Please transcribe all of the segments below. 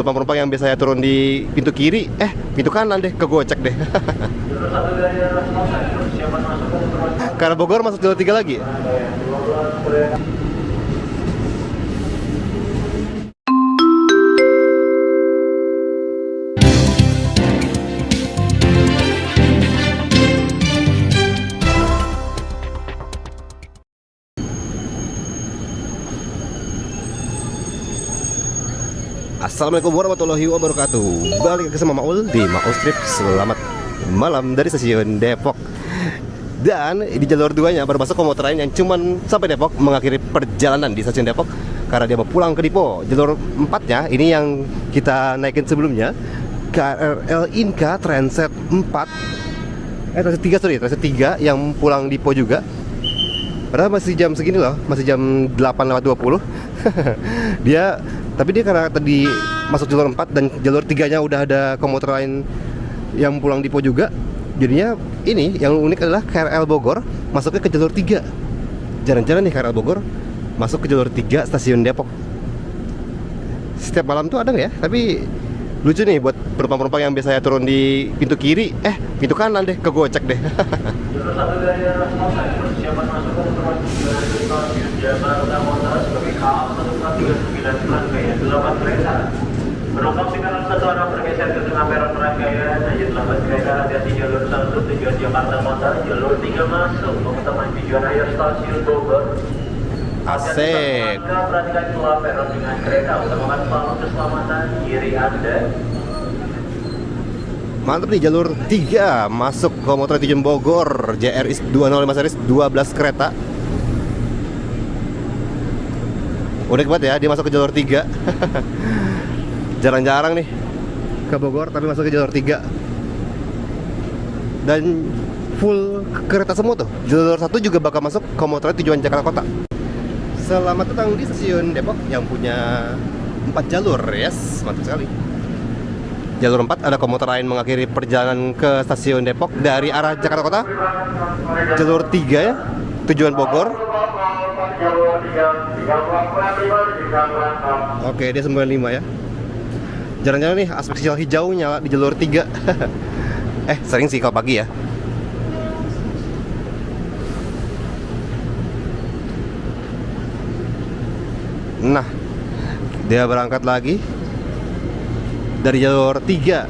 penumpang-penumpang yang biasanya turun di pintu kiri, pintu kanan deh, kegocek deh. Karena Bogor masuk jalur 3 lagi. Assalamualaikum warahmatullahi wabarakatuh. Balik ke sama Maul di Maul Trip. Selamat malam dari stasiun Depok. Dan di jalur 2-nya baru masuk komuter lain yang cuman sampai Depok, mengakhiri perjalanan di stasiun Depok karena dia mau pulang ke Dipo. Jalur 4-nya ini yang kita naikin sebelumnya, KRL Inka Transit 4 Transit 3, sorry, Transit 3 yang pulang Dipo juga. Padahal masih jam segini loh, masih jam 8:20. Tapi dia karena tadi masuk jalur 4 dan jalur 3-nya udah ada komuter lain yang pulang Dipo juga. Jadinya ini yang unik adalah KRL Bogor masuknya ke jalur 3. Jarang-jarang nih KRL Bogor masuk ke jalur 3 stasiun Depok. Setiap malam tuh ada nggak ya? Tapi lucu nih buat penumpang-penumpang yang biasanya turun di pintu kiri, pintu kanan deh, kegocek deh. Penumpang tinggal satu arah bergeser ke tengah peron Rangkaian, lanjut lambat kereta hati-hati jalur 1 tujuan Jakarta Kota, jalur 3 masuk mengutamakan tujuan akhir stasiun Bogor. Asik. Perhatikan keluar peron dengan kereta, utamakan selalu keselamatan kiri Anda. Mantap nih, jalur 3 masuk komuter tujuan Bogor, JRI 205 series 12 kereta. Unik banget ya, dia masuk ke jalur 3. Jarang-jarang nih ke Bogor tapi masuk ke jalur 3. Dan full kereta semua tuh. Jalur 1 juga bakal masuk komuter tujuan Jakarta Kota. Selamat datang di stasiun Depok yang punya 4 jalur, yes, mantap sekali. Jalur 4 ada komuter lain mengakhiri perjalanan ke stasiun Depok dari arah Jakarta Kota. Jalur 3 ya, tujuan Bogor. Oke, dia 95 ya. Jarang-jarang nih aspek sinyal hijau nyala di jalur 3. Sering sih kalau pagi ya. Nah, dia berangkat lagi dari jalur 3.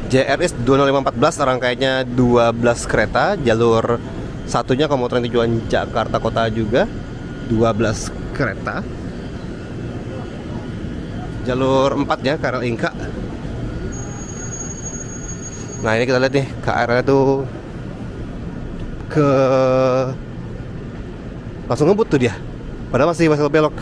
JRS 20514 rangkaiannya 12 kereta, jalur satunya komuter tujuan Jakarta Kota juga 12 kereta. Jalur 4-nya KRL Inka. Nah, ini kita lihat nih KRL itu langsung ngebut tuh dia. Padahal masih belok.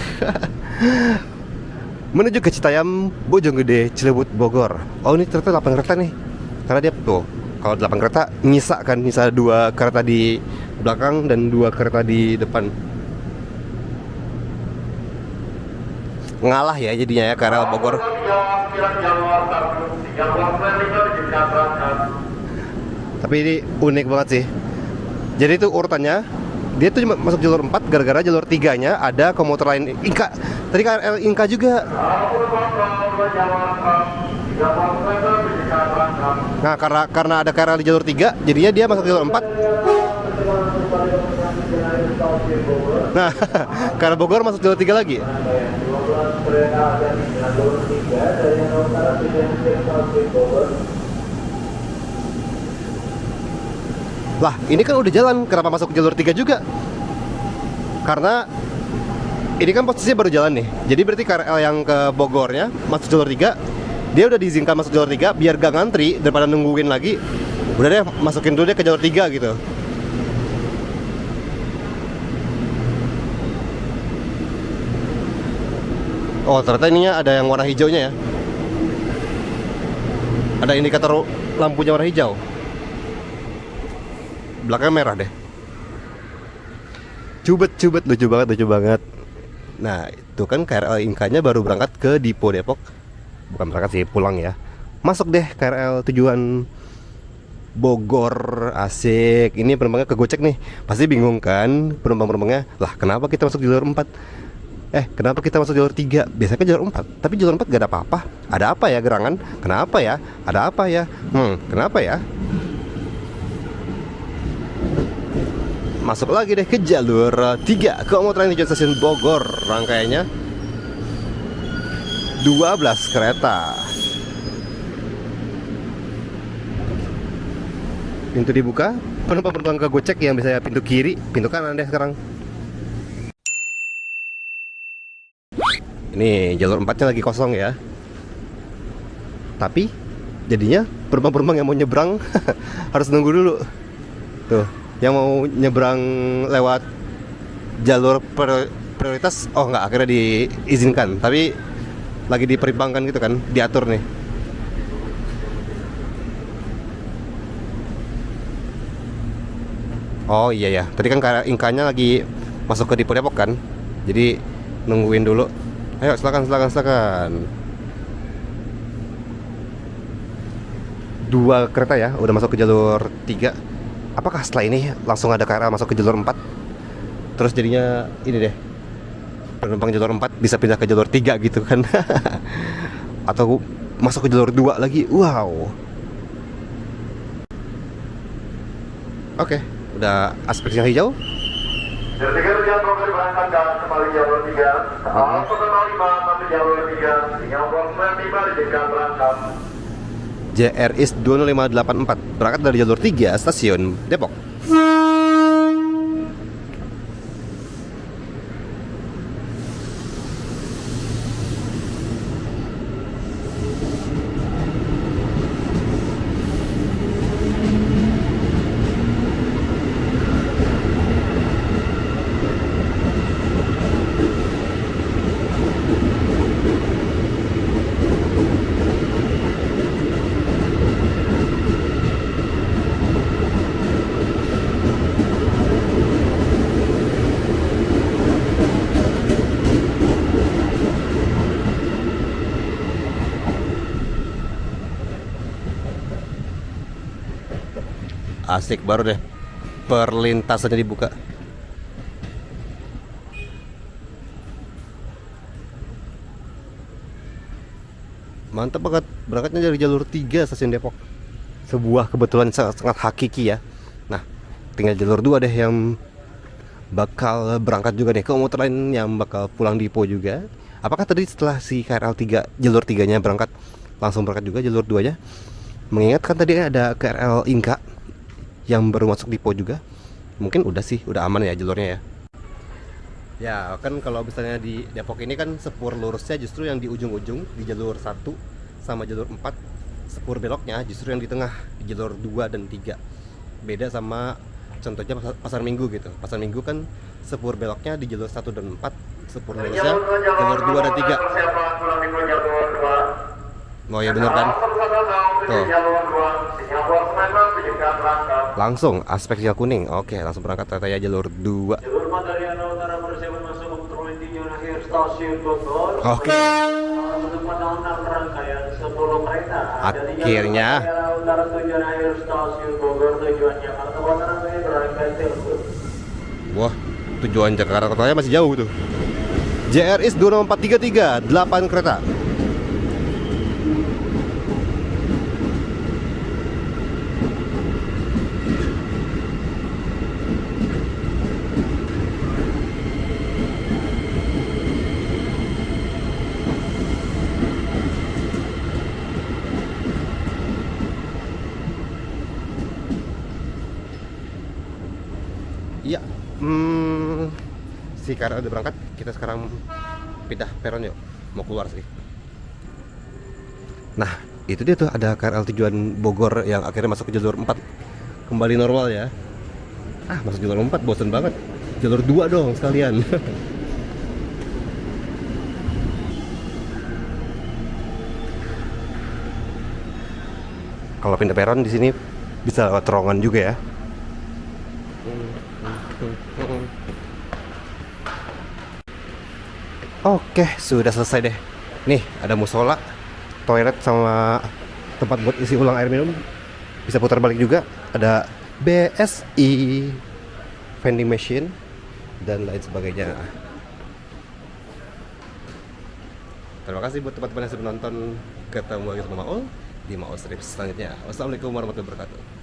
Menuju ke Citayam, Bojonggede, Cilebut, Bogor. Oh, ini ternyata 8 kereta nih. Karena dia tuh, kalau 8 kereta nyisa 2 kereta di belakang dan 2 kereta di depan. Ngalah ya jadinya ya KRL Bogor. Tapi ini unik banget sih. Jadi itu urutannya, dia tuh cuma masuk jalur 4 gara-gara jalur 3-nya ada komuter lain Inka. Tadi KRL Inka juga. Nah, karena ada KRL di jalur 3, jadinya dia masuk jalur 4. Nah, karena Bogor masuk jalur 3 lagi. Lah, ini kan udah jalan, kenapa masuk jalur 3 juga? Karena ini kan posisinya baru jalan nih. Jadi berarti KRL yang ke Bogornya masuk jalur 3, dia udah diizinkan masuk jalur 3 biar gak ngantri daripada nungguin lagi. Udah deh, masukin dulu deh ke jalur 3 gitu. Oh, ternyata ininya ada yang warna hijaunya ya. Ada indikator lampunya warna hijau. Belakangnya merah deh. Cubet, lucu banget. Nah, itu kan KRL Inka-nya baru berangkat ke Dipo Depok. Bukan berangkat sih, pulang ya. Masuk deh KRL tujuan Bogor, asik. Ini penumpangnya kegocek nih. Pasti bingung kan penumpang-penumpangnya. Lah, kenapa kita masuk jalur 4? Kenapa kita masuk jalur 3? Biasanya kan jalur 4. Tapi jalur 4 gak ada apa-apa. Ada apa ya gerangan? Kenapa ya? Ada apa ya? Kenapa ya? Masuk lagi deh ke jalur 3 komuter lain tujuan stasiun Bogor. Rangkaiannya 12 kereta. Pintu dibuka, penumpang-penumpang ke gocek yang biasanya pintu kiri, pintu kanan deh sekarang. Ini jalur 4-nya lagi kosong ya. Tapi jadinya penumpang-penumpang yang mau nyebrang harus nunggu dulu. Tuh, yang mau nyebrang lewat jalur prioritas, oh nggak, akhirnya diizinkan. Tapi lagi diperimbangkan gitu kan, diatur nih. Oh iya ya, tadi kan Inka-nya lagi masuk ke Dipo Depok kan. Jadi nungguin dulu. Ayo silakan. Dua kereta ya, udah masuk ke jalur 3. Apakah setelah ini langsung ada KRL masuk ke jalur 4? Terus jadinya ini deh, penumpang jalur 4 bisa pindah ke jalur 3 gitu kan. Atau masuk ke jalur 2 lagi. Wow. Oke, udah aspek yang hijau. Jalur 3 tujuan Bogor diberangkatkan kembali jalur 3. Penumpang 5 masuk jalur 3. Singapura 95 dijadikan berangkat. JRIS 20584 berangkat dari jalur 3 stasiun Depok. Asik, baru deh perlintasannya dibuka. Mantap banget, berangkatnya dari jalur 3 stasiun Depok. Sebuah kebetulan sangat hakiki ya. Nah, tinggal jalur 2 deh yang bakal berangkat juga deh, komuter lain yang bakal pulang Dipo juga. Apakah tadi setelah si KRL 3 jalur 3-nya berangkat, langsung berangkat juga jalur 2-nya? Mengingat kan tadi ada KRL Inka yang baru masuk Dipo juga. Mungkin udah aman ya jalurnya ya. Ya kan kalau misalnya di Depok ini kan sepur lurusnya justru yang di ujung-ujung di jalur 1 sama jalur 4. Sepur beloknya justru yang di tengah di jalur 2 dan 3. Beda sama contohnya Pasar Minggu gitu. Pasar Minggu kan sepur beloknya di jalur 1 dan 4, sepur lurusnya jalur 2 dan 3. Oh ya bener kan? Tuh. Langsung aspek sinyal kuning. Oke, langsung berangkat kereta ya jalur 2. Jalur Mandariana Utara bersiap masuk kontrol tujuan akhir stasiun Bogor. Oke. Untuk penumpang rangkaian 10 kereta. Akhirnya. Utara tujuan akhir stasiun Bogor tujuan Jakarta Kota rangkaian berangkat telepon. Wah, tujuan Jakarta Kotanya masih jauh tuh. JRIS 20433 8 kereta. Iya, si KRL udah berangkat, kita sekarang pindah peron yuk, mau keluar sih. Nah, itu dia tuh ada KRL tujuan Bogor yang akhirnya masuk ke jalur 4. Kembali normal ya. Masuk jalur 4 bosen banget. Jalur 2 dong sekalian. Kalau pindah peron di sini bisa lewat terowongan juga ya. Oke, sudah selesai deh. Nih, ada musola, toilet sama tempat buat isi ulang air minum. Bisa putar balik juga. Ada BSI, vending machine, dan lain sebagainya. Terima kasih buat teman-teman yang sudah menonton. Ketemu lagi sama Maul di Maul Strips selanjutnya. Wassalamualaikum warahmatullahi wabarakatuh.